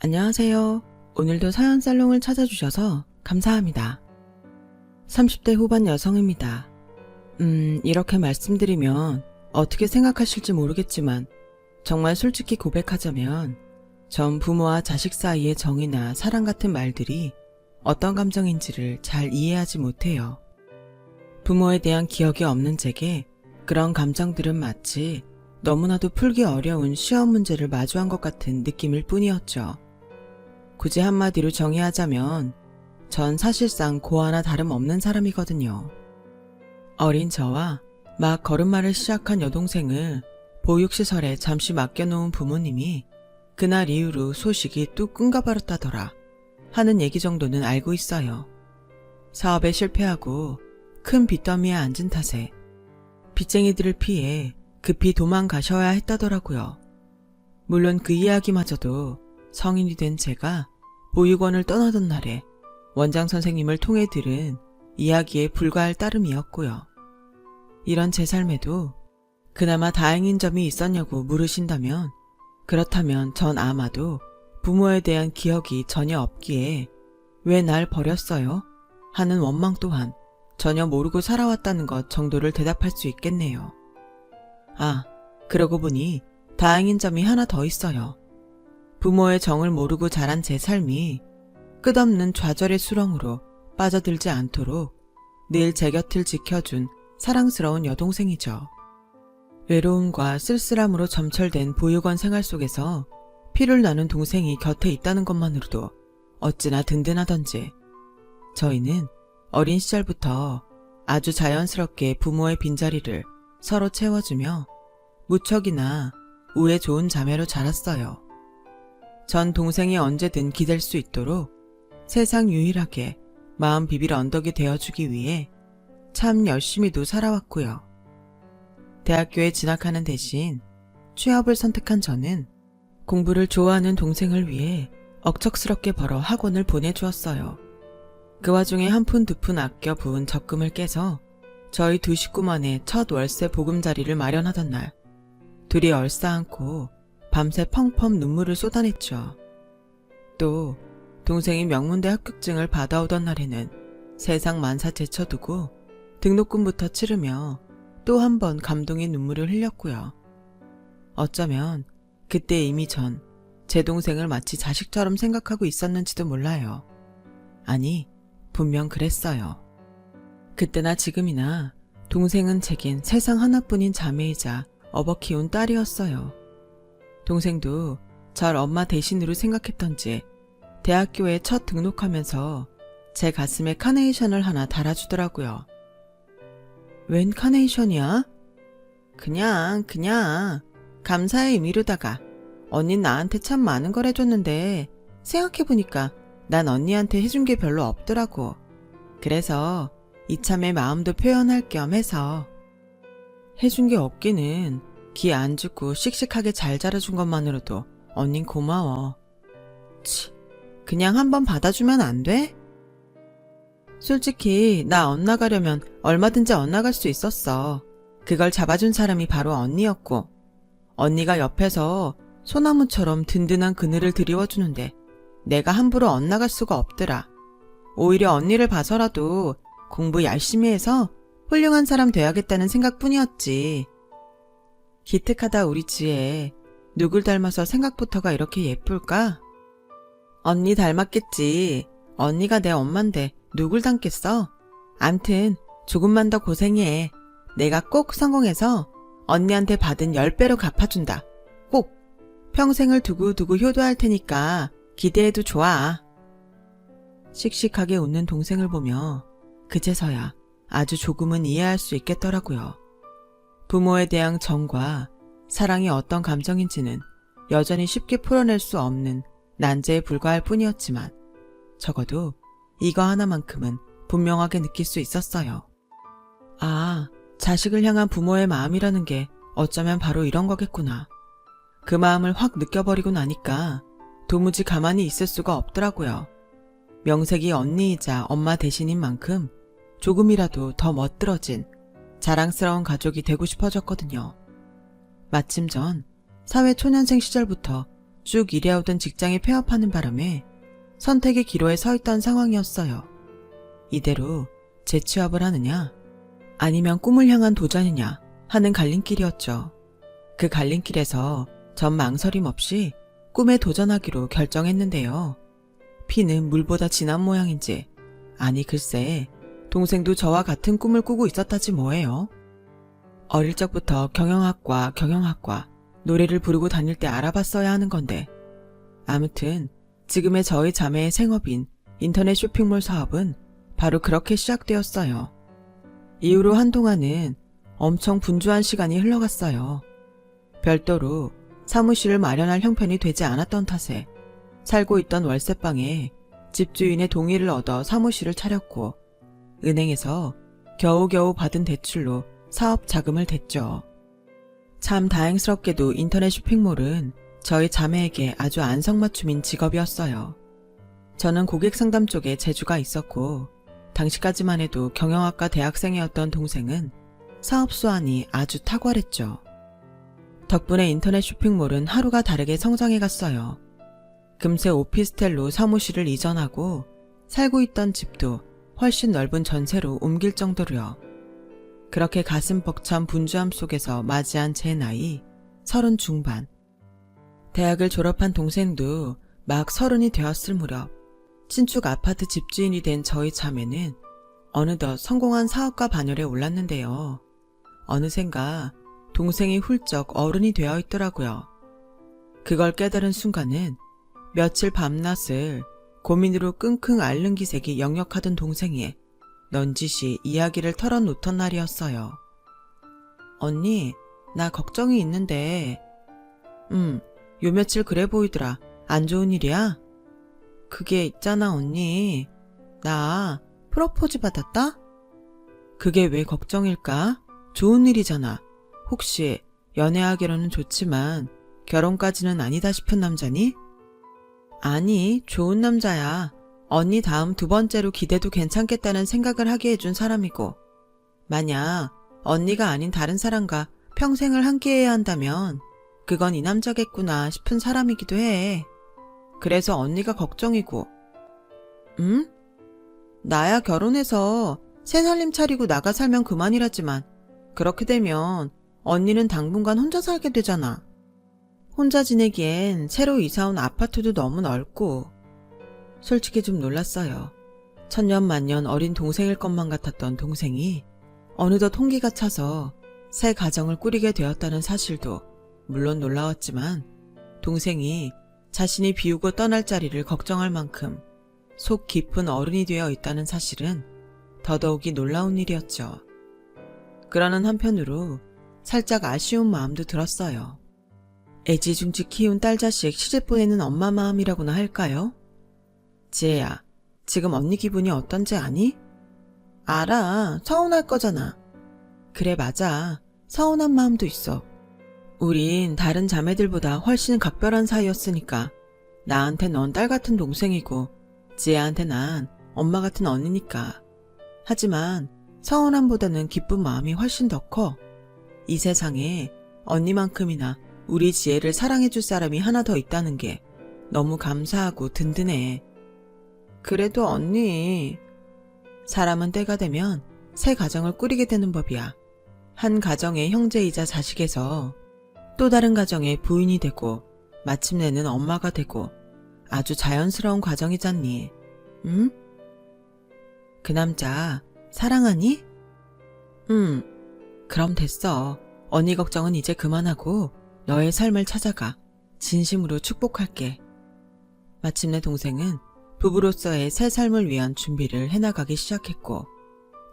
안녕하세요. 오늘도 사연 살롱을 찾아주셔서 감사합니다. 30대 후반 여성입니다. 이렇게 말씀드리면 어떻게 생각하실지 모르겠지만 정말 솔직히 고백하자면 전 부모와 자식 사이의 정이나 사랑 같은 말들이 어떤 감정인지를 잘 이해하지 못해요. 부모에 대한 기억이 없는 제게 그런 감정들은 마치 너무나도 풀기 어려운 시험 문제를 마주한 것 같은 느낌일 뿐이었죠. 굳이 한마디로 정의하자면 전 사실상 고아나 다름없는 사람이거든요. 어린 저와 막 걸음마를 시작한 여동생을 보육시설에 잠시 맡겨놓은 부모님이 그날 이후로 소식이 뚝 끊겨버렸다더라 하는 얘기 정도는 알고 있어요. 사업에 실패하고 큰 빚더미에 앉은 탓에 빚쟁이들을 피해 급히 도망가셔야 했다더라고요. 물론 그 이야기마저도 성인이 된 제가 보육원을 떠나던 날에 원장 선생님을 통해 들은 이야기에 불과할 따름이었고요. 이런 제 삶에도 그나마 다행인 점이 있었냐고 물으신다면 그렇다면 전 아마도 부모에 대한 기억이 전혀 없기에 왜 날 버렸어요? 하는 원망 또한 전혀 모르고 살아왔다는 것 정도를 대답할 수 있겠네요. 아, 그러고 보니 다행인 점이 하나 더 있어요. 부모의 정을 모르고 자란 제 삶이 끝없는 좌절의 수렁으로 빠져들지 않도록 늘 제 곁을 지켜준 사랑스러운 여동생이죠. 외로움과 쓸쓸함으로 점철된 보육원 생활 속에서 피를 나눈 동생이 곁에 있다는 것만으로도 어찌나 든든하던지 저희는 어린 시절부터 아주 자연스럽게 부모의 빈자리를 서로 채워주며 무척이나 우애 좋은 자매로 자랐어요. 전 동생이 언제든 기댈 수 있도록 세상 유일하게 마음 비빌 언덕이 되어주기 위해 참 열심히도 살아왔고요. 대학교에 진학하는 대신 취업을 선택한 저는 공부를 좋아하는 동생을 위해 억척스럽게 벌어 학원을 보내주었어요. 그 와중에 한 푼 두 푼 아껴 부은 적금을 깨서 저희 두 식구만의 첫 월세 보금자리를 마련하던 날 둘이 얼싸안고 밤새 펑펑 눈물을 쏟아냈죠. 또 동생이 명문대 합격증을 받아오던 날에는 세상 만사 제쳐두고 등록금부터 치르며 또 한 번 감동의 눈물을 흘렸고요. 어쩌면 그때 이미 전 제 동생을 마치 자식처럼 생각하고 있었는지도 몰라요. 아니, 분명 그랬어요. 그때나 지금이나 동생은 제겐 세상 하나뿐인 자매이자 업어 키운 딸이었어요. 동생도 절 엄마 대신으로 생각했던지 대학교에 첫 등록하면서 제 가슴에 카네이션을 하나 달아주더라고요. 웬 카네이션이야? 그냥 감사의 의미로다가 언닌 나한테 참 많은 걸 해줬는데 생각해보니까 난 언니한테 해준 게 별로 없더라고. 그래서 이참에 마음도 표현할 겸 해서. 해준 게 없기는 기 안 죽고 씩씩하게 잘 자라준 것만으로도 언닌 고마워. 치, 그냥 한번 받아주면 안 돼? 솔직히 나 엇나가려면 얼마든지 엇나갈 수 있었어. 그걸 잡아준 사람이 바로 언니였고 언니가 옆에서 소나무처럼 든든한 그늘을 드리워주는데 내가 함부로 엇나갈 수가 없더라. 오히려 언니를 봐서라도 공부 열심히 해서 훌륭한 사람 돼야겠다는 생각뿐이었지. 기특하다 우리 지혜. 누굴 닮아서 생각부터가 이렇게 예쁠까? 언니 닮았겠지. 언니가 내 엄만데 누굴 닮겠어? 암튼 조금만 더 고생해. 내가 꼭 성공해서 언니한테 받은 10배로 갚아준다. 꼭. 평생을 두고두고 효도할 테니까 기대해도 좋아. 씩씩하게 웃는 동생을 보며 그제서야 아주 조금은 이해할 수 있겠더라고요. 부모에 대한 정과 사랑이 어떤 감정인지는 여전히 쉽게 풀어낼 수 없는 난제에 불과할 뿐이었지만 적어도 이거 하나만큼은 분명하게 느낄 수 있었어요. 아, 자식을 향한 부모의 마음이라는 게 어쩌면 바로 이런 거겠구나. 그 마음을 확 느껴버리고 나니까 도무지 가만히 있을 수가 없더라고요. 명색이 언니이자 엄마 대신인 만큼 조금이라도 더 멋들어진 자랑스러운 가족이 되고 싶어졌거든요. 마침 전 사회 초년생 시절부터 쭉 일해오던 직장에 폐업하는 바람에 선택의 기로에 서 있던 상황이었어요. 이대로 재취업을 하느냐 아니면 꿈을 향한 도전이냐 하는 갈림길이었죠. 그 갈림길에서 전 망설임 없이 꿈에 도전하기로 결정했는데요. 피는 물보다 진한 모양인지 아니 글쎄 동생도 저와 같은 꿈을 꾸고 있었다지 뭐예요. 어릴 적부터 경영학과 노래를 부르고 다닐 때 알아봤어야 하는 건데 아무튼 지금의 저희 자매의 생업인 인터넷 쇼핑몰 사업은 바로 그렇게 시작되었어요. 이후로 한동안은 엄청 분주한 시간이 흘러갔어요. 별도로 사무실을 마련할 형편이 되지 않았던 탓에 살고 있던 월세방에 집주인의 동의를 얻어 사무실을 차렸고 은행에서 겨우겨우 받은 대출로 사업 자금을 댔죠. 참 다행스럽게도 인터넷 쇼핑몰은 저희 자매에게 아주 안성맞춤인 직업이었어요. 저는 고객 상담 쪽에 재주가 있었고 당시까지만 해도 경영학과 대학생이었던 동생은 사업 수완이 아주 탁월했죠. 덕분에 인터넷 쇼핑몰은 하루가 다르게 성장해 갔어요. 금세 오피스텔로 사무실을 이전하고 살고 있던 집도 훨씬 넓은 전세로 옮길 정도로요. 그렇게 가슴 벅찬 분주함 속에서 맞이한 제 나이 30 중반. 대학을 졸업한 동생도 막 30이 되었을 무렵 신축 아파트 집주인이 된 저희 자매는 어느덧 성공한 사업가 반열에 올랐는데요. 어느샌가 동생이 훌쩍 어른이 되어 있더라고요. 그걸 깨달은 순간은 며칠 밤낮을 고민으로 끙끙 앓는 기색이 역력하던 동생이 넌지시 이야기를 털어놓던 날이었어요. 언니, 나 걱정이 있는데 요 며칠 그래 보이더라. 안 좋은 일이야? 그게 있잖아 언니. 나 프로포즈 받았다? 그게 왜 걱정일까? 좋은 일이잖아. 혹시 연애하기로는 좋지만 결혼까지는 아니다 싶은 남자니? 아니, 좋은 남자야. 언니 다음 두 번째로 기대도 괜찮겠다는 생각을 하게 해준 사람이고 만약 언니가 아닌 다른 사람과 평생을 함께해야 한다면 그건 이 남자겠구나 싶은 사람이기도 해. 그래서 언니가 걱정이고. 응? 나야 결혼해서 새 살림 차리고 나가 살면 그만이라지만 그렇게 되면 언니는 당분간 혼자 살게 되잖아. 혼자 지내기엔 새로 이사온 아파트도 너무 넓고. 솔직히 좀 놀랐어요. 천년만년 어린 동생일 것만 같았던 동생이 어느덧 홍기가 차서 새 가정을 꾸리게 되었다는 사실도 물론 놀라웠지만 동생이 자신이 비우고 떠날 자리를 걱정할 만큼 속 깊은 어른이 되어 있다는 사실은 더더욱이 놀라운 일이었죠. 그러는 한편으로 살짝 아쉬운 마음도 들었어요. 애지중지 키운 딸 자식 시집 보내는 엄마 마음이라고나 할까요? 지혜야, 지금 언니 기분이 어떤지 아니? 알아, 서운할 거잖아. 그래 맞아, 서운한 마음도 있어. 우린 다른 자매들보다 훨씬 각별한 사이였으니까 나한테 넌 딸 같은 동생이고 지혜한테 난 엄마 같은 언니니까. 하지만 서운함보다는 기쁜 마음이 훨씬 더 커. 이 세상에 언니만큼이나 우리 지혜를 사랑해줄 사람이 하나 더 있다는 게 너무 감사하고 든든해. 그래도 언니, 사람은 때가 되면 새 가정을 꾸리게 되는 법이야. 한 가정의 형제이자 자식에서 또 다른 가정의 부인이 되고 마침내는 엄마가 되고 아주 자연스러운 과정이잖니. 응? 그 남자 사랑하니? 그럼 됐어. 언니 걱정은 이제 그만하고 너의 삶을 찾아가. 진심으로 축복할게. 마침내 동생은 부부로서의 새 삶을 위한 준비를 해나가기 시작했고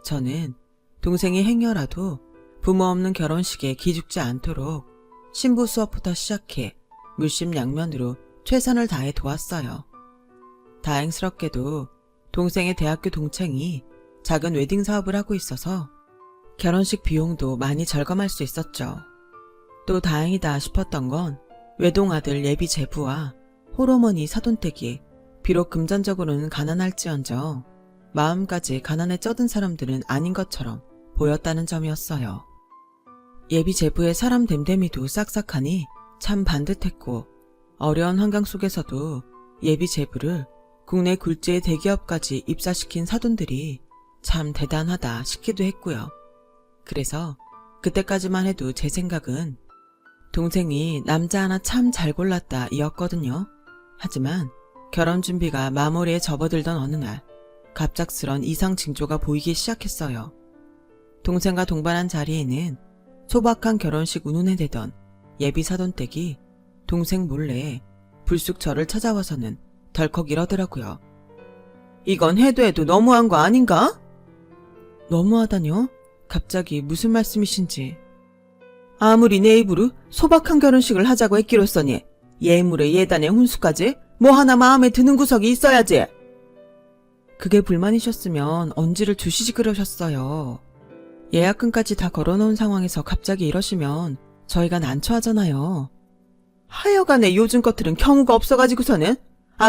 저는 동생이 행여라도 부모 없는 결혼식에 기죽지 않도록 신부 수업부터 시작해 물심양면으로 최선을 다해 도왔어요. 다행스럽게도 동생의 대학교 동창이 작은 웨딩 사업을 하고 있어서 결혼식 비용도 많이 절감할 수 있었죠. 또 다행이다 싶었던 건 외동아들 예비 제부와 홀어머니 사돈댁이 비록 금전적으로는 가난할지언정 마음까지 가난에 쩌든 사람들은 아닌 것처럼 보였다는 점이었어요. 예비 제부의 사람 됨됨이도 싹싹하니 참 반듯했고 어려운 환경 속에서도 예비 제부를 국내 굴지의 대기업까지 입사시킨 사돈들이 참 대단하다 싶기도 했고요. 그래서 그때까지만 해도 제 생각은 동생이 남자 하나 참 잘 골랐다 이었거든요. 하지만 결혼 준비가 마무리에 접어들던 어느 날 갑작스런 이상 징조가 보이기 시작했어요. 동생과 동반한 자리에는 소박한 결혼식 운운에 대던 예비 사돈댁이 동생 몰래 불쑥 저를 찾아와서는 덜컥 이러더라고요. 이건 해도 해도 너무한 거 아닌가? 너무하다뇨? 갑자기 무슨 말씀이신지. 아무리 내 입으로 소박한 결혼식을 하자고 했기로써니 예물에 예단에 혼수까지 뭐 하나 마음에 드는 구석이 있어야지. 그게 불만이셨으면 언지를 주시지 그러셨어요. 예약금까지 다 걸어놓은 상황에서 갑자기 이러시면 저희가 난처하잖아요. 하여간에 요즘 것들은 경우가 없어가지고서는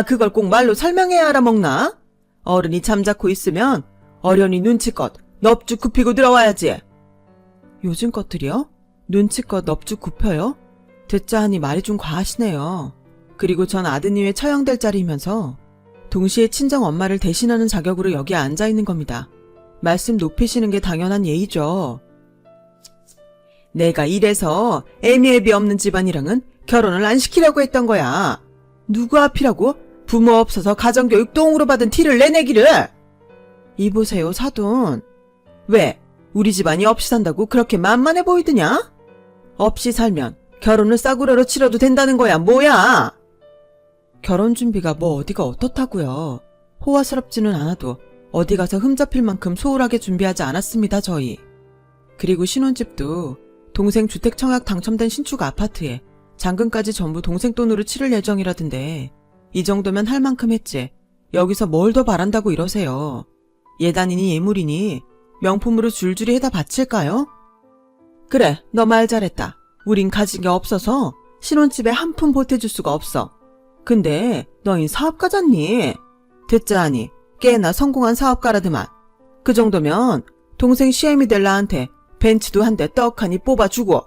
그걸 꼭 말로 설명해야 알아먹나? 어른이 잠자코 있으면 어련히 눈치껏 넙죽 굽히고 들어와야지. 요즘 것들이요? 눈치껏 넙죽 굽혀요? 듣자 하니 말이 좀 과하시네요. 그리고 전 아드님의 처형될 자리이면서 동시에 친정 엄마를 대신하는 자격으로 여기에 앉아있는 겁니다. 말씀 높이시는 게 당연한 예의죠. 내가 이래서 애미애비 없는 집안이랑은 결혼을 안 시키려고 했던 거야. 누구 앞이라고 부모 없어서 가정교육 똥으로 받은 티를 내내기를. 이보세요 사돈. 왜 우리 집안이 없이 산다고 그렇게 만만해 보이드냐? 없이 살면 결혼을 싸구려로 치러도 된다는 거야 뭐야. 결혼 준비가 뭐 어디가 어떻다고요. 호화스럽지는 않아도 어디 가서 흠잡힐 만큼 소홀하게 준비하지 않았습니다 저희. 그리고 신혼집도 동생 주택 청약 당첨된 신축 아파트에 잔금까지 전부 동생 돈으로 치를 예정이라던데 이 정도면 할 만큼 했지. 여기서 뭘 더 바란다고 이러세요. 예단이니 예물이니 명품으로 줄줄이 해다 바칠까요? 그래, 너 말 잘했다. 우린 가진 게 없어서 신혼집에 한 푼 보태줄 수가 없어. 근데 너희 사업가잖니? 듣자 하니 꽤나 성공한 사업가라더만. 그 정도면 동생 시애미 될 나한테 벤츠도 한 대 떡하니 뽑아주고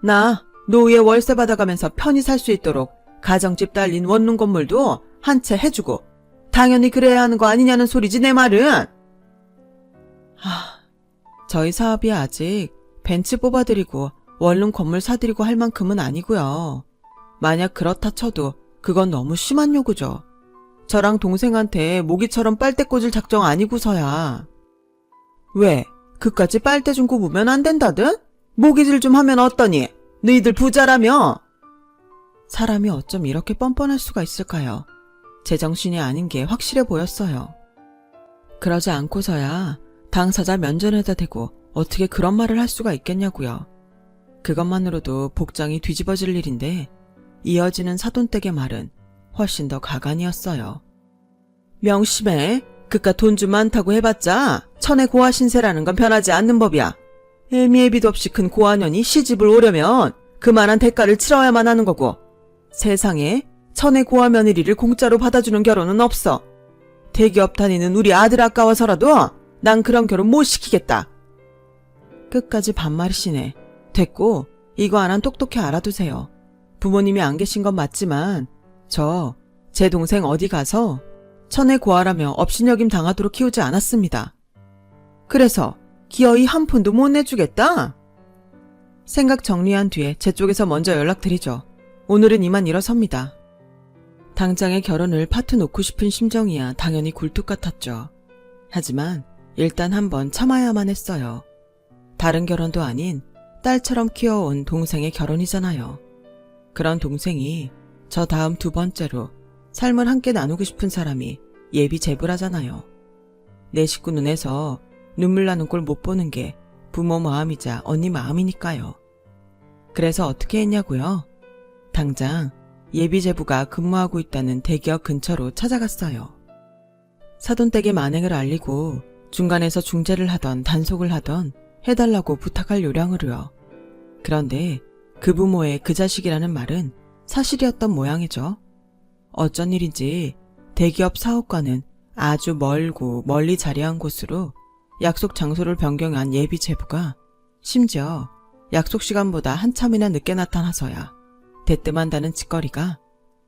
나 노후에 월세 받아가면서 편히 살 수 있도록 가정집 딸린 원룸 건물도 한 채 해주고 당연히 그래야 하는 거 아니냐는 소리지 내 말은. 저희 사업이 아직 벤츠 뽑아드리고 원룸 건물 사드리고 할 만큼은 아니고요. 만약 그렇다 쳐도 그건 너무 심한 요구죠. 저랑 동생한테 모기처럼 빨대 꽂을 작정 아니고서야. 왜? 그까지 빨대 좀 꼽으면 안 된다든? 모기질 좀 하면 어떠니? 너희들 부자라며? 사람이 어쩜 이렇게 뻔뻔할 수가 있을까요? 제정신이 아닌 게 확실해 보였어요. 그러지 않고서야 당사자 면전에다 대고 어떻게 그런 말을 할 수가 있겠냐고요. 그것만으로도 복장이 뒤집어질 일인데 이어지는 사돈댁의 말은 훨씬 더 가관이었어요. 명심해. 그깟 돈 좀 많다고 해봤자 천의 고아 신세라는 건 변하지 않는 법이야. 애미애비도 없이 큰 고아년이 시집을 오려면 그만한 대가를 치러야만 하는 거고 세상에 천의 고아 며느리를 공짜로 받아주는 결혼은 없어. 대기업 다니는 우리 아들 아까워서라도 난 그런 결혼 못 시키겠다. 끝까지 반말이시네. 됐고 이거 하나는 똑똑히 알아두세요. 부모님이 안 계신 건 맞지만 제 동생 어디 가서 천의 고아라며 업신여김 당하도록 키우지 않았습니다. 그래서 기어이 한 푼도 못 내주겠다? 생각 정리한 뒤에 제 쪽에서 먼저 연락드리죠. 오늘은 이만 일어섭니다. 당장의 결혼을 파투 놓고 싶은 심정이야 당연히 굴뚝 같았죠. 하지만 일단 한번 참아야만 했어요. 다른 결혼도 아닌 딸처럼 키워온 동생의 결혼이잖아요. 그런 동생이 저 다음 두 번째로 삶을 함께 나누고 싶은 사람이 예비 제부라잖아요. 내 식구 눈에서 눈물 나는 꼴 못 보는 게 부모 마음이자 언니 마음이니까요. 그래서 어떻게 했냐고요? 당장 예비 제부가 근무하고 있다는 대기업 근처로 찾아갔어요. 사돈댁의 만행을 알리고 중간에서 중재를 하던 단속을 하던 해달라고 부탁할 요량으로요. 그런데 그 부모의 그 자식이라는 말은 사실이었던 모양이죠. 어쩐 일인지 대기업 사업과는 아주 멀고 멀리 자리한 곳으로 약속 장소를 변경한 예비 제부가 심지어 약속 시간보다 한참이나 늦게 나타나서야 대뜸한다는 짓거리가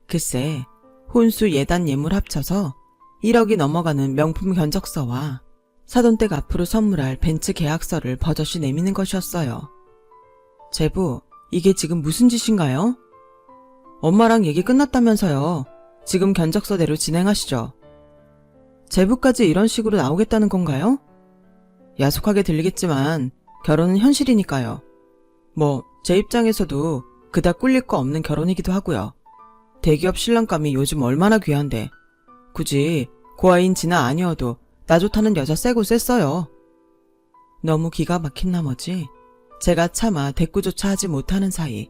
글쎄, 혼수 예단 예물 합쳐서 1억이 넘어가는 명품 견적서와 사돈댁 앞으로 선물할 벤츠 계약서를 버젓이 내미는 것이었어요. 제부, 이게 지금 무슨 짓인가요? 엄마랑 얘기 끝났다면서요. 지금 견적서대로 진행하시죠. 제부까지 이런 식으로 나오겠다는 건가요? 야속하게 들리겠지만 결혼은 현실이니까요. 뭐 제 입장에서도 그닥 꿀릴 거 없는 결혼이기도 하고요. 대기업 신랑감이 요즘 얼마나 귀한데 굳이 고아인 진아 아니어도 나 좋다는 여자 세고 셌어요. 너무 기가 막힌 나머지 제가 차마 대꾸조차 하지 못하는 사이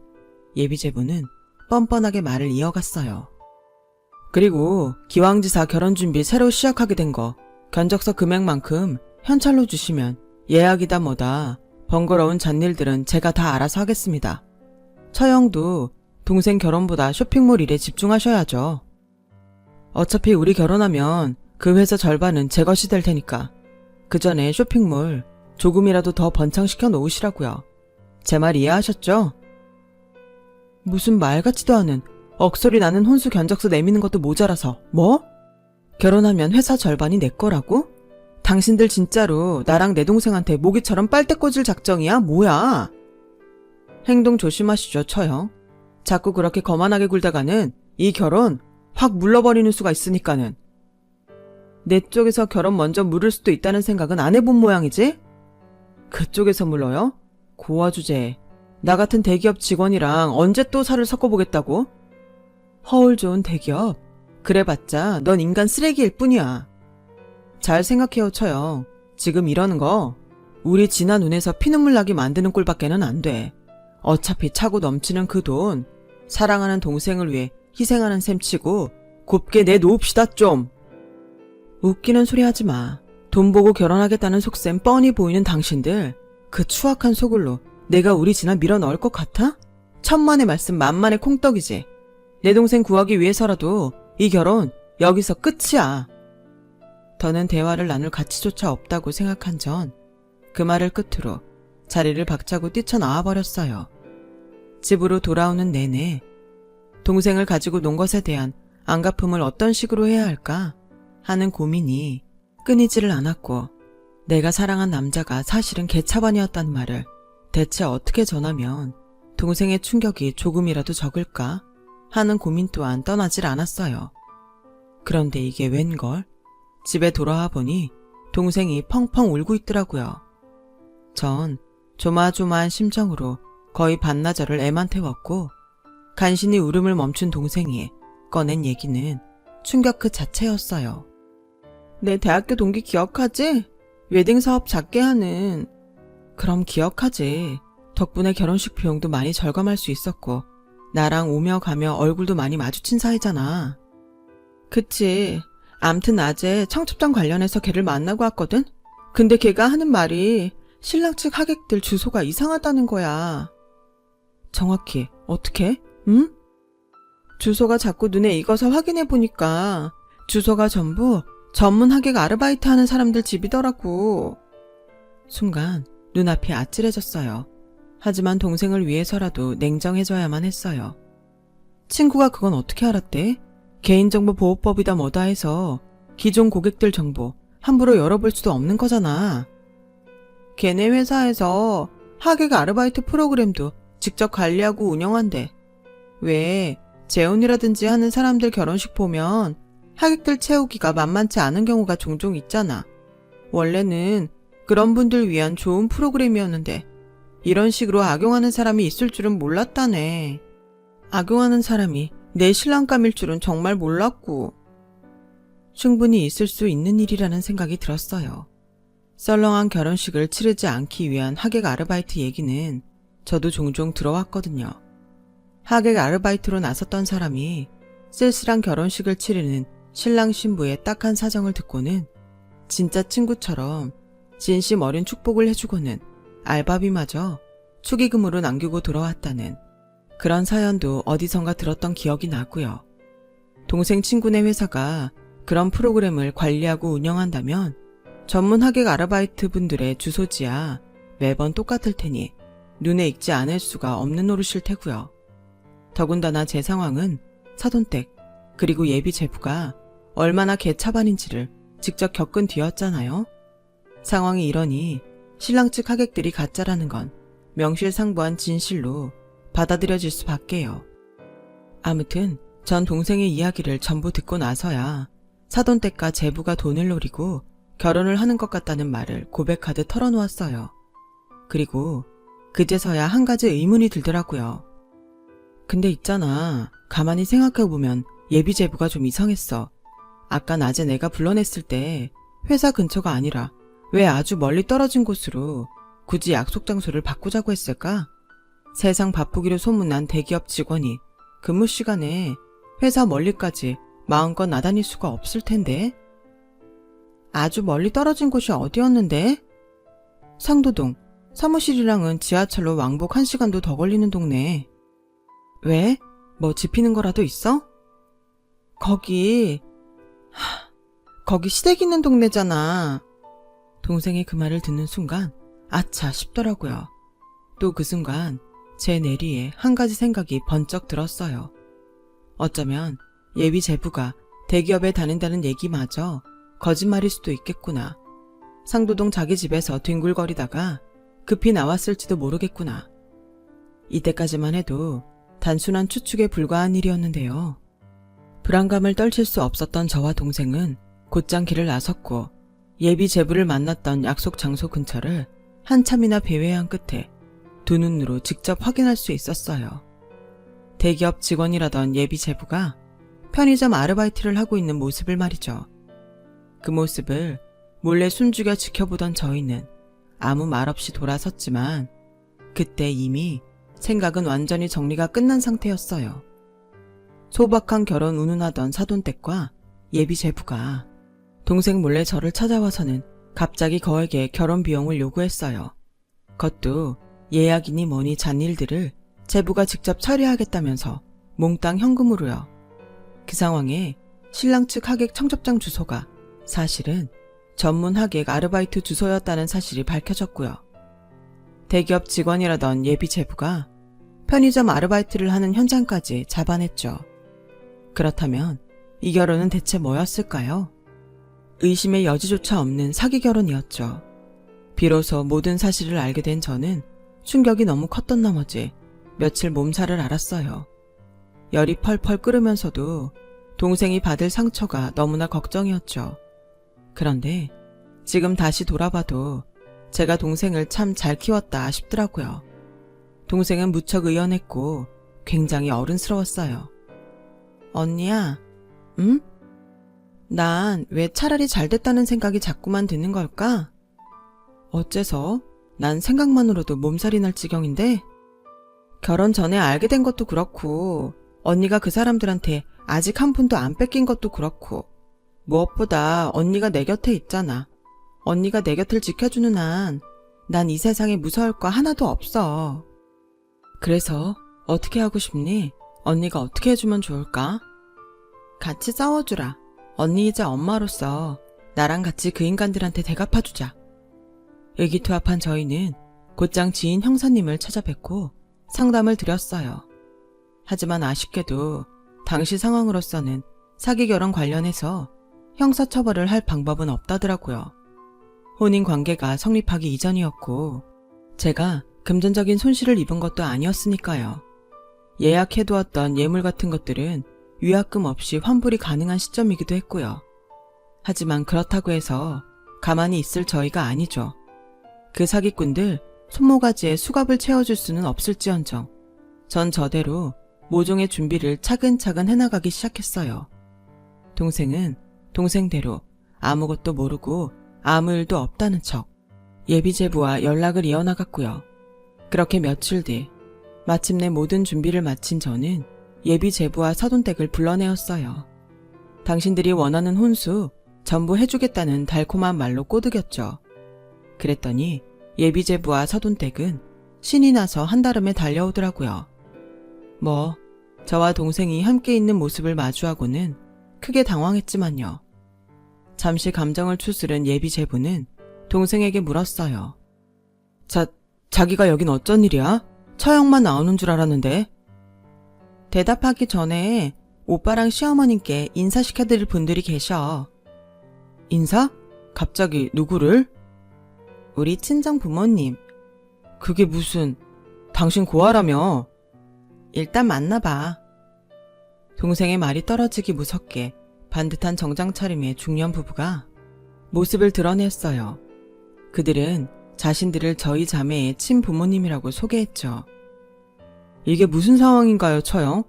예비제부는 뻔뻔하게 말을 이어갔어요. 그리고 기왕지사 결혼준비 새로 시작하게 된 거 견적서 금액만큼 현찰로 주시면 예약이다 뭐다 번거로운 잔일들은 제가 다 알아서 하겠습니다. 처형도 동생 결혼보다 쇼핑몰 일에 집중하셔야죠. 어차피 우리 결혼하면 그 회사 절반은 제 것이 될 테니까 그 전에 쇼핑몰 조금이라도 더 번창시켜 놓으시라고요. 제 말 이해하셨죠? 무슨 말 같지도 않은 억소리 나는 혼수 견적서 내미는 것도 모자라서 뭐? 결혼하면 회사 절반이 내 거라고? 당신들 진짜로 나랑 내 동생한테 모기처럼 빨대 꽂을 작정이야? 뭐야? 행동 조심하시죠, 처형. 자꾸 그렇게 거만하게 굴다가는 이 결혼 확 물러버리는 수가 있으니까는. 내 쪽에서 결혼 먼저 물을 수도 있다는 생각은 안 해본 모양이지? 그쪽에서 물러요? 고아 주제에 나 같은 대기업 직원이랑 언제 또 살을 섞어보겠다고? 허울 좋은 대기업? 그래봤자 넌 인간 쓰레기일 뿐이야. 잘 생각해요, 처형. 지금 이러는 거 우리 진아 눈에서 피눈물 나게 만드는 꼴밖에는 안 돼. 어차피 차고 넘치는 그 돈 사랑하는 동생을 위해 희생하는 셈 치고 곱게 내놓읍시다 좀. 웃기는 소리 하지 마. 돈 보고 결혼하겠다는 속셈 뻔히 보이는 당신들 그 추악한 소굴로 내가 우리 진아 밀어 넣을 것 같아? 천만의 말씀 만만의 콩떡이지. 내 동생 구하기 위해서라도 이 결혼 여기서 끝이야. 더는 대화를 나눌 가치조차 없다고 생각한 전 그 말을 끝으로 자리를 박차고 뛰쳐나와 버렸어요. 집으로 돌아오는 내내 동생을 가지고 논 것에 대한 안갚음을 어떤 식으로 해야 할까 하는 고민이 끊이지를 않았고 내가 사랑한 남자가 사실은 개차반이었단 말을 대체 어떻게 전하면 동생의 충격이 조금이라도 적을까 하는 고민 또한 떠나질 않았어요. 그런데 이게 웬걸? 집에 돌아와 보니 동생이 펑펑 울고 있더라고요. 전 조마조마한 심정으로 거의 반나절을 애만 태웠고 간신히 울음을 멈춘 동생이 꺼낸 얘기는 충격 그 자체였어요. 내 대학교 동기 기억하지? 웨딩 사업 작게 하는. 그럼 기억하지. 덕분에 결혼식 비용도 많이 절감할 수 있었고 나랑 오며 가며 얼굴도 많이 마주친 사이잖아. 그치. 암튼 낮에 청첩장 관련해서 걔를 만나고 왔거든? 근데 걔가 하는 말이 신랑 측 하객들 주소가 이상하다는 거야. 정확히 어떻게? 응? 주소가 자꾸 눈에 익어서 확인해보니까 주소가 전부 전문 하객 아르바이트 하는 사람들 집이더라고. 순간 눈앞이 아찔해졌어요. 하지만 동생을 위해서라도 냉정해져야만 했어요. 친구가 그건 어떻게 알았대? 개인정보보호법이다 뭐다 해서 기존 고객들 정보 함부로 열어볼 수도 없는 거잖아. 걔네 회사에서 하객 아르바이트 프로그램도 직접 관리하고 운영한대. 왜 재혼이라든지 하는 사람들 결혼식 보면 하객들 채우기가 만만치 않은 경우가 종종 있잖아. 원래는 그런 분들 위한 좋은 프로그램이었는데 이런 식으로 악용하는 사람이 있을 줄은 몰랐다네. 악용하는 사람이 내 신랑감일 줄은 정말 몰랐고. 충분히 있을 수 있는 일이라는 생각이 들었어요. 썰렁한 결혼식을 치르지 않기 위한 하객 아르바이트 얘기는 저도 종종 들어왔거든요. 하객 아르바이트로 나섰던 사람이 쓸쓸한 결혼식을 치르는 신랑 신부의 딱한 사정을 듣고는 진짜 친구처럼 진심 어린 축복을 해주고는 알바비마저 축의금으로 남기고 돌아왔다는 그런 사연도 어디선가 들었던 기억이 나고요. 동생 친구네 회사가 그런 프로그램을 관리하고 운영한다면 전문 하객 아르바이트 분들의 주소지야 매번 똑같을 테니 눈에 익지 않을 수가 없는 노릇일 테고요. 더군다나 제 상황은 사돈댁 그리고 예비 제부가 얼마나 개차반인지를 직접 겪은 뒤였잖아요. 상황이 이러니 신랑 측 하객들이 가짜라는 건 명실상부한 진실로 받아들여질 수밖에요. 아무튼 전 동생의 이야기를 전부 듣고 나서야 사돈댁과 제부가 돈을 노리고 결혼을 하는 것 같다는 말을 고백하듯 털어놓았어요. 그리고 그제서야 한 가지 의문이 들더라고요. 근데 있잖아, 가만히 생각해보면 예비 제부가 좀 이상했어. 아까 낮에 내가 불러냈을 때 회사 근처가 아니라 왜 아주 멀리 떨어진 곳으로 굳이 약속 장소를 바꾸자고 했을까? 세상 바쁘기로 소문난 대기업 직원이 근무 시간에 회사 멀리까지 마음껏 나다닐 수가 없을 텐데. 아주 멀리 떨어진 곳이 어디였는데? 상도동. 사무실이랑은 지하철로 왕복 1시간도 더 걸리는 동네. 왜? 뭐 짚히는 거라도 있어? 거기 시댁 있는 동네잖아. 동생의 그 말을 듣는 순간 아차 싶더라고요. 또 그 순간 제 내리에 한 가지 생각이 번쩍 들었어요. 어쩌면 예비 제부가 대기업에 다닌다는 얘기마저 거짓말일 수도 있겠구나. 상도동 자기 집에서 뒹굴거리다가 급히 나왔을지도 모르겠구나. 이때까지만 해도 단순한 추측에 불과한 일이었는데요. 불안감을 떨칠 수 없었던 저와 동생은 곧장 길을 나섰고 예비 제부를 만났던 약속 장소 근처를 한참이나 배회한 끝에 두 눈으로 직접 확인할 수 있었어요. 대기업 직원이라던 예비 제부가 편의점 아르바이트를 하고 있는 모습을 말이죠. 그 모습을 몰래 숨죽여 지켜보던 저희는 아무 말 없이 돌아섰지만 그때 이미 생각은 완전히 정리가 끝난 상태였어요. 소박한 결혼 운운하던 사돈댁과 예비 제부가 동생 몰래 저를 찾아와서는 갑자기 거액의 결혼 비용을 요구했어요. 그것도 예약이니 뭐니 잔일들을 제부가 직접 처리하겠다면서 몽땅 현금으로요. 그 상황에 신랑 측 하객 청첩장 주소가 사실은 전문 하객 아르바이트 주소였다는 사실이 밝혀졌고요. 대기업 직원이라던 예비 제부가 편의점 아르바이트를 하는 현장까지 잡아냈죠. 그렇다면 이 결혼은 대체 뭐였을까요? 의심의 여지조차 없는 사기 결혼이었죠. 비로소 모든 사실을 알게 된 저는 충격이 너무 컸던 나머지 며칠 몸살을 앓았어요. 열이 펄펄 끓으면서도 동생이 받을 상처가 너무나 걱정이었죠. 그런데 지금 다시 돌아봐도 제가 동생을 참 잘 키웠다 싶더라고요. 동생은 무척 의연했고 굉장히 어른스러웠어요. 언니야, 응? 난 왜 차라리 잘 됐다는 생각이 자꾸만 드는 걸까? 어째서? 난 생각만으로도 몸살이 날 지경인데? 결혼 전에 알게 된 것도 그렇고 언니가 그 사람들한테 아직 한 푼도 안 뺏긴 것도 그렇고 무엇보다 언니가 내 곁에 있잖아. 언니가 내 곁을 지켜주는 한 난 이 세상에 무서울 거 하나도 없어. 그래서 어떻게 하고 싶니? 언니가 어떻게 해주면 좋을까? 같이 싸워주라. 언니이자 엄마로서 나랑 같이 그 인간들한테 대갚아주자. 의기투합한 저희는 곧장 지인 형사님을 찾아뵙고 상담을 드렸어요. 하지만 아쉽게도 당시 상황으로서는 사기 결혼 관련해서 형사처벌을 할 방법은 없다더라고요. 혼인관계가 성립하기 이전이었고 제가 금전적인 손실을 입은 것도 아니었으니까요. 예약해두었던 예물 같은 것들은 위약금 없이 환불이 가능한 시점이기도 했고요. 하지만 그렇다고 해서 가만히 있을 저희가 아니죠. 그 사기꾼들 손모가지에 수갑을 채워줄 수는 없을지언정 전 저대로 모종의 준비를 차근차근 해나가기 시작했어요. 동생은 동생대로 아무것도 모르고 아무 일도 없다는 척 예비제부와 연락을 이어나갔고요. 그렇게 며칠 뒤 마침내 모든 준비를 마친 저는 예비제부와 사돈댁을 불러내었어요. 당신들이 원하는 혼수 전부 해주겠다는 달콤한 말로 꼬드겼죠. 그랬더니 예비제부와 사돈댁은 신이 나서 한달음에 달려오더라고요. 뭐 저와 동생이 함께 있는 모습을 마주하고는 크게 당황했지만요. 잠시 감정을 추스른 예비제부는 동생에게 물었어요. 자기가 여긴 어쩐 일이야? 처형만 나오는 줄 알았는데. 대답하기 전에 오빠랑 시어머님께 인사시켜드릴 분들이 계셔. 인사? 갑자기 누구를? 우리 친정 부모님. 그게 무슨, 당신 고아라며? 일단 만나봐. 동생의 말이 떨어지기 무섭게 반듯한 정장 차림의 중년 부부가 모습을 드러냈어요. 그들은 자신들을 저희 자매의 친부모님이라고 소개했죠. 이게 무슨 상황인가요, 처형?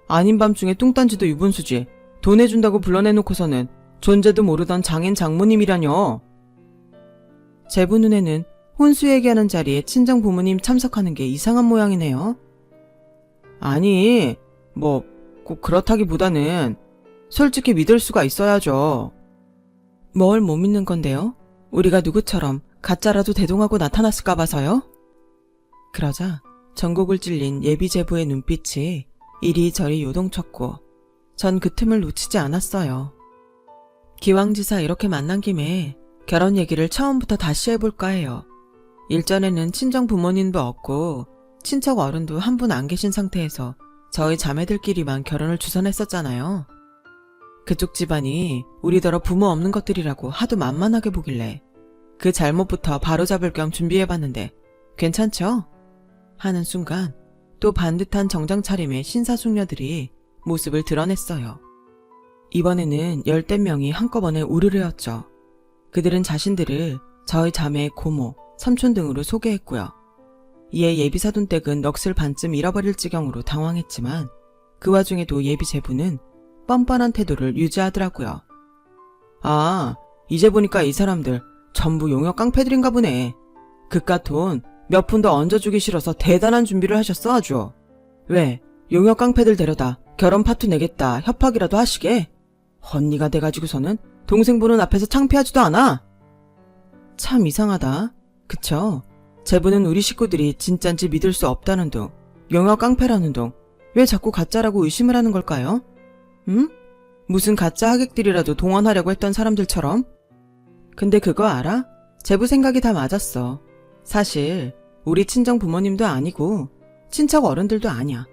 아닌 밤중에 뚱딴지도 유분수지. 돈 해준다고 불러내놓고서는 존재도 모르던 장인 장모님이라뇨. 제부 눈에는 혼수 얘기하는 자리에 친정 부모님 참석하는 게 이상한 모양이네요. 아니, 꼭 그렇다기보다는 솔직히 믿을 수가 있어야죠. 뭘 못 믿는 건데요? 우리가 누구처럼 가짜라도 대동하고 나타났을까 봐서요? 그러자 전곡을 찔린 예비 제부의 눈빛이 이리저리 요동쳤고 전 그 틈을 놓치지 않았어요. 기왕지사 이렇게 만난 김에 결혼 얘기를 처음부터 다시 해볼까 해요. 일전에는 친정 부모님도 없고 친척 어른도 한 분 안 계신 상태에서 저희 자매들끼리만 결혼을 주선했었잖아요. 그쪽 집안이 우리더러 부모 없는 것들이라고 하도 만만하게 보길래 그 잘못부터 바로잡을 겸 준비해봤는데 괜찮죠? 하는 순간 또 반듯한 정장 차림의 신사숙녀들이 모습을 드러냈어요. 이번에는 10대 명이 한꺼번에 우르르였죠. 그들은 자신들을 저희 자매의 고모, 삼촌 등으로 소개했고요. 이에 예비사돈 댁은 넋을 반쯤 잃어버릴 지경으로 당황했지만 그 와중에도 예비 제부는 뻔뻔한 태도를 유지하더라고요. 아, 이제 보니까 이 사람들 전부 용역 깡패들인가 보네. 그깟 돈 몇 푼 더 얹어주기 싫어서 대단한 준비를 하셨어 아주. 왜? 용역 깡패들 데려다 결혼 파투 내겠다 협박이라도 하시게? 언니가 돼가지고서는 동생 보는 앞에서 창피하지도 않아? 참 이상하다. 그쵸? 제부는 우리 식구들이 진짠지 믿을 수 없다는 둥, 용역 깡패라는 둥, 왜 자꾸 가짜라고 의심을 하는 걸까요? 응? 무슨 가짜 하객들이라도 동원하려고 했던 사람들처럼? 근데 그거 알아? 제부 생각이 다 맞았어. 사실 우리 친정 부모님도 아니고 친척 어른들도 아니야.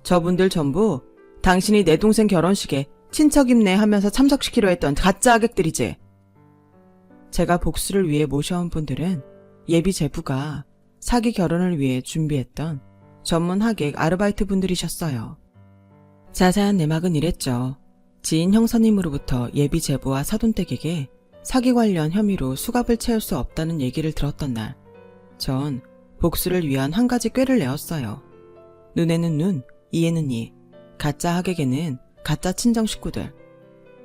저분들 전부 당신이 내 동생 결혼식에 친척 임내 하면서 참석시키려 했던 가짜 하객들이지. 제가 복수를 위해 모셔온 분들은 예비 제부가 사기 결혼을 위해 준비했던 전문 하객 아르바이트 분들이셨어요. 자세한 내막은 이랬죠. 지인 형사님으로부터 예비 제부와 사돈댁에게 사기 관련 혐의로 수갑을 채울 수 없다는 얘기를 들었던 날, 전 복수를 위한 한 가지 꾀를 내었어요. 눈에는 눈, 이에는 이, 가짜 하객에는 가짜 친정 식구들.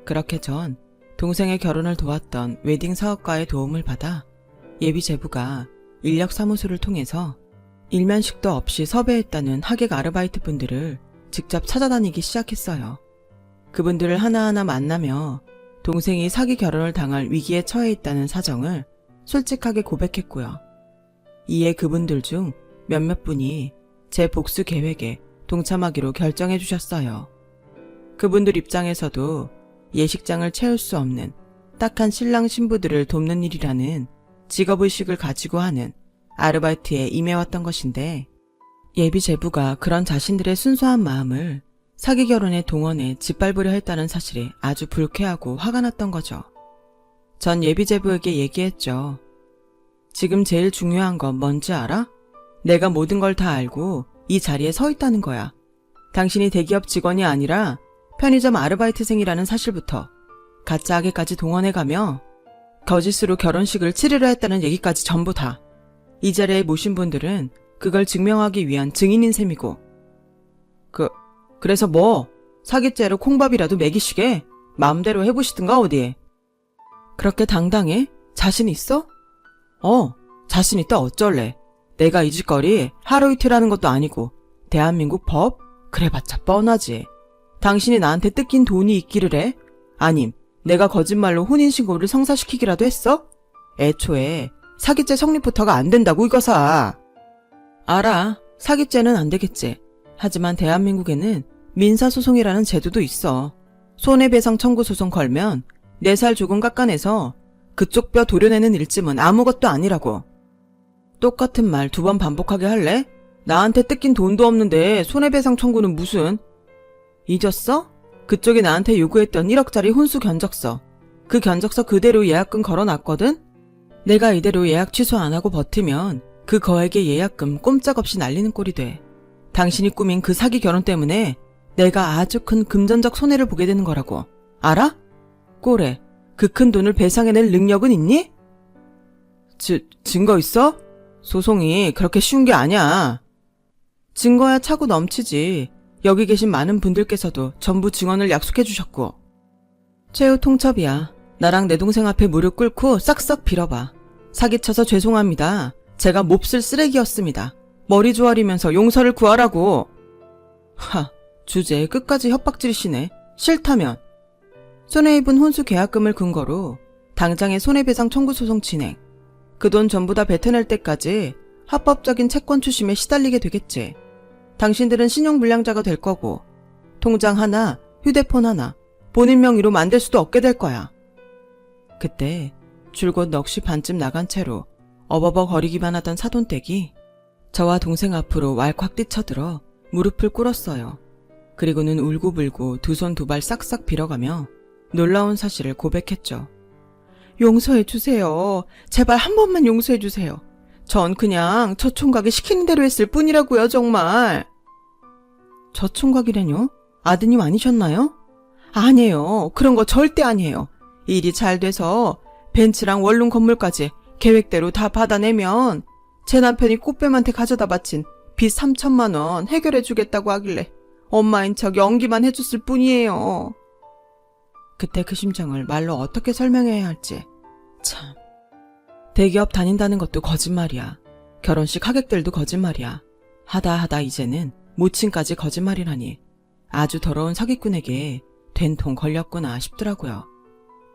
그렇게 전 동생의 결혼을 도왔던 웨딩 사업가의 도움을 받아 예비 제부가 인력사무소를 통해서 일면식도 없이 섭외했다는 하객 아르바이트 분들을 직접 찾아다니기 시작했어요. 그분들을 하나하나 만나며 동생이 사기 결혼을 당할 위기에 처해 있다는 사정을 솔직하게 고백했고요. 이에 그분들 중 몇몇 분이 제 복수 계획에 동참하기로 결정해 주셨어요. 그분들 입장에서도 예식장을 채울 수 없는 딱한 신랑 신부들을 돕는 일이라는 직업의식을 가지고 하는 아르바이트에 임해왔던 것인데, 예비 제부가 그런 자신들의 순수한 마음을 사기 결혼의 동원에 짓밟으려 했다는 사실이 아주 불쾌하고 화가 났던 거죠. 전 예비 제부에게 얘기했죠. 지금 제일 중요한 건 뭔지 알아? 내가 모든 걸 다 알고 이 자리에 서 있다는 거야. 당신이 대기업 직원이 아니라 편의점 아르바이트생이라는 사실부터 가짜하게까지 동원해가며 거짓으로 결혼식을 치르려 했다는 얘기까지 전부 다. 이 자리에 모신 분들은 그걸 증명하기 위한 증인인 셈이고. 그래서 뭐? 사기죄로 콩밥이라도 먹이시게? 마음대로 해보시든가 어디. 그렇게 당당해? 자신 있어? 자신 있다 어쩔래. 내가 이 짓거리 하루 이틀 하는 것도 아니고 대한민국 법? 그래봤자 뻔하지. 당신이 나한테 뜯긴 돈이 있기를 해? 아님 내가 거짓말로 혼인신고를 성사시키기라도 했어? 애초에 사기죄 성립부터가 안 된다고 이거사. 알아. 사기죄는 안 되겠지. 하지만 대한민국에는 민사소송이라는 제도도 있어. 손해배상 청구 소송 걸면 4살 조금 깎아내서 그쪽 뼈 도려내는 일쯤은 아무것도 아니라고. 똑같은 말 2번 반복하게 할래? 나한테 뜯긴 돈도 없는데 손해배상 청구는 무슨. 잊었어? 그쪽이 나한테 요구했던 1억짜리 혼수 견적서. 그 견적서 그대로 예약금 걸어놨거든? 내가 이대로 예약 취소 안 하고 버티면 그 거액의 예약금 꼼짝없이 날리는 꼴이 돼. 당신이 꾸민 그 사기 결혼 때문에 내가 아주 큰 금전적 손해를 보게 되는 거라고. 알아? 꼴에 그 큰 돈을 배상해낼 능력은 있니? 증거 있어? 소송이 그렇게 쉬운 게 아니야. 증거야 차고 넘치지. 여기 계신 많은 분들께서도 전부 증언을 약속해 주셨고. 최후 통첩이야. 나랑 내 동생 앞에 무릎 꿇고 싹싹 빌어봐. 사기쳐서 죄송합니다. 제가 몹쓸 쓰레기였습니다. 머리 조아리면서 용서를 구하라고. 하, 주제에 끝까지 협박질이시네. 싫다면. 손해 입은 혼수 계약금을 근거로 당장의 손해배상 청구 소송 진행. 그 돈 전부 다 뱉어낼 때까지 합법적인 채권 추심에 시달리게 되겠지. 당신들은 신용불량자가 될 거고 통장 하나, 휴대폰 하나, 본인 명의로 만들 수도 없게 될 거야. 그때 줄곧 넋이 반쯤 나간 채로 어버버거리기만 하던 사돈댁이 저와 동생 앞으로 왈칵 뛰쳐들어 무릎을 꿇었어요. 그리고는 울고불고 두 손 두 발 싹싹 빌어가며 놀라운 사실을 고백했죠. 용서해주세요. 제발 한 번만 용서해주세요. 전 그냥 저 총각이 시키는 대로 했을 뿐이라고요, 정말. 저 총각이라뇨? 아드님 아니셨나요? 아니에요. 그런 거 절대 아니에요. 일이 잘 돼서 벤츠랑 원룸 건물까지 계획대로 다 받아내면 제 남편이 꽃뱀한테 가져다 바친 빚 3천만 원 해결해주겠다고 하길래 엄마인 척 연기만 해줬을 뿐이에요. 그때 그 심정을 말로 어떻게 설명해야 할지. 참. 대기업 다닌다는 것도 거짓말이야. 결혼식 하객들도 거짓말이야. 하다 이제는 모친까지 거짓말이라니. 아주 더러운 사기꾼에게 된통 걸렸구나 싶더라고요.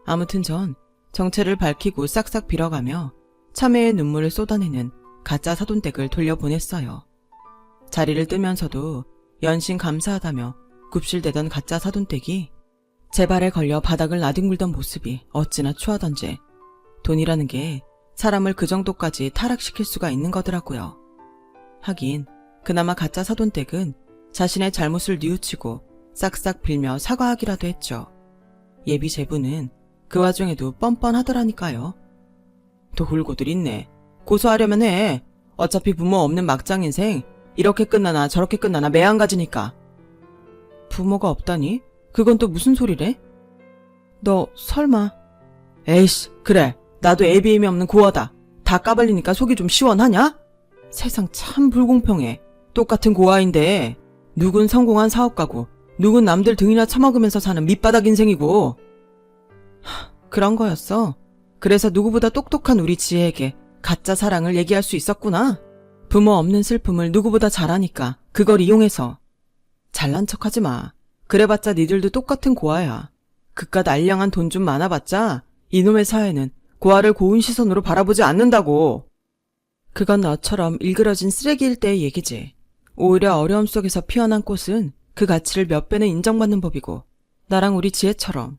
아무튼 전 정체를 밝히고 싹싹 빌어가며 참회의 눈물을 쏟아내는 가짜 사돈댁을 돌려보냈어요. 자리를 뜨면서도 연신 감사하다며 굽실대던 가짜 사돈댁이 제 발에 걸려 바닥을 나뒹굴던 모습이 어찌나 추하던지. 돈이라는 게 사람을 그 정도까지 타락시킬 수가 있는 거더라고요. 하긴 그나마 가짜 사돈댁은 자신의 잘못을 뉘우치고 싹싹 빌며 사과하기라도 했죠. 예비 제부는 그 와중에도 뻔뻔하더라니까요. 도굴고들 있네. 고소하려면 해. 어차피 부모 없는 막장 인생 이렇게 끝나나 저렇게 끝나나 매한가지니까. 부모가 없다니? 그건 또 무슨 소리래? 너 설마. 에이씨, 그래. 나도 애비애미 없는 고아다. 다 까발리니까 속이 좀 시원하냐? 세상 참 불공평해. 똑같은 고아인데 누군 성공한 사업가고 누군 남들 등이나 처먹으면서 사는 밑바닥 인생이고. 그런 거였어. 그래서 누구보다 똑똑한 우리 지혜에게 가짜 사랑을 얘기할 수 있었구나. 부모 없는 슬픔을 누구보다 잘하니까 그걸 이용해서. 잘난 척하지 마. 그래봤자 니들도 똑같은 고아야. 그깟 알량한 돈 좀 많아봤자 이놈의 사회는 고아를 고운 시선으로 바라보지 않는다고. 그건 너처럼 일그러진 쓰레기일 때의 얘기지. 오히려 어려움 속에서 피어난 꽃은 그 가치를 몇 배는 인정받는 법이고 나랑 우리 지혜처럼.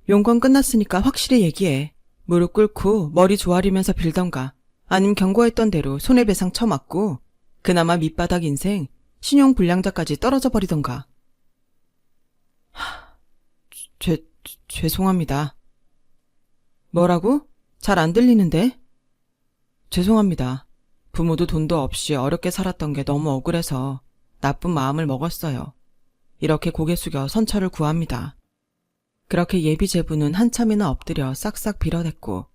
용건 끝났으니까 확실히 얘기해. 무릎 꿇고 머리 조아리면서 빌던가 아님 경고했던 대로 손해배상 쳐맞고 그나마 밑바닥 인생 신용불량자까지 떨어져 버리던가. 죄송합니다. 뭐라고? 잘 안 들리는데? 죄송합니다. 부모도 돈도 없이 어렵게 살았던 게 너무 억울해서 나쁜 마음을 먹었어요. 이렇게 고개 숙여 선처를 구합니다. 그렇게 예비 제부는 한참이나 엎드려 싹싹 빌어댔고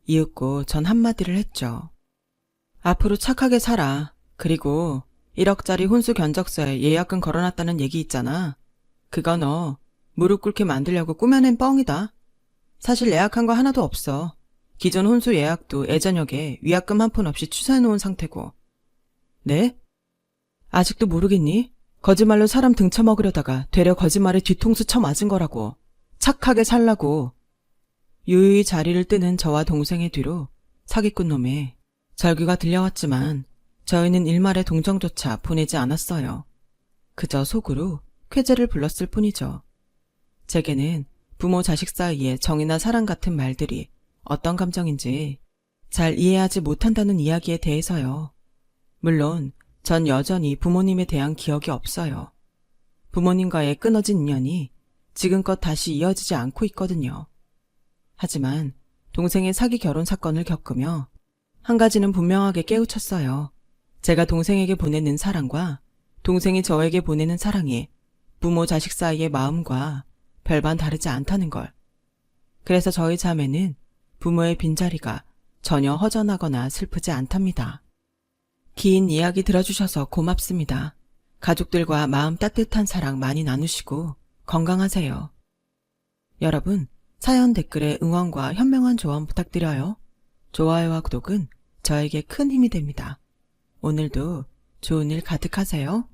이윽고 전 한마디를 했죠. 앞으로 착하게 살아. 그리고 1억짜리 혼수 견적서에 예약금 걸어놨다는 얘기 있잖아. 그거 너 무릎 꿇게 만들려고 꾸며낸 뻥이다. 사실 예약한 거 하나도 없어. 기존 혼수 예약도 예전역에 위약금 한 푼 없이 취소해놓은 상태고. 네? 아직도 모르겠니? 거짓말로 사람 등쳐먹으려다가 되려 거짓말에 뒤통수 쳐 맞은 거라고. 착하게 살라고. 유유히 자리를 뜨는 저와 동생의 뒤로 사기꾼 놈의 절규가 들려왔지만 저희는 일말의 동정조차 보내지 않았어요. 그저 속으로 쾌재를 불렀을 뿐이죠. 제게는 부모 자식 사이의 정이나 사랑 같은 말들이 어떤 감정인지 잘 이해하지 못한다는 이야기에 대해서요. 물론 전 여전히 부모님에 대한 기억이 없어요. 부모님과의 끊어진 인연이 지금껏 다시 이어지지 않고 있거든요. 하지만 동생의 사기 결혼 사건을 겪으며 한 가지는 분명하게 깨우쳤어요. 제가 동생에게 보내는 사랑과 동생이 저에게 보내는 사랑이 부모 자식 사이의 마음과 별반 다르지 않다는 걸. 그래서 저희 자매는 부모의 빈자리가 전혀 허전하거나 슬프지 않답니다. 긴 이야기 들어주셔서 고맙습니다. 가족들과 마음 따뜻한 사랑 많이 나누시고 건강하세요. 여러분, 사연 댓글에 응원과 현명한 조언 부탁드려요. 좋아요와 구독은 저에게 큰 힘이 됩니다. 오늘도 좋은 일 가득하세요.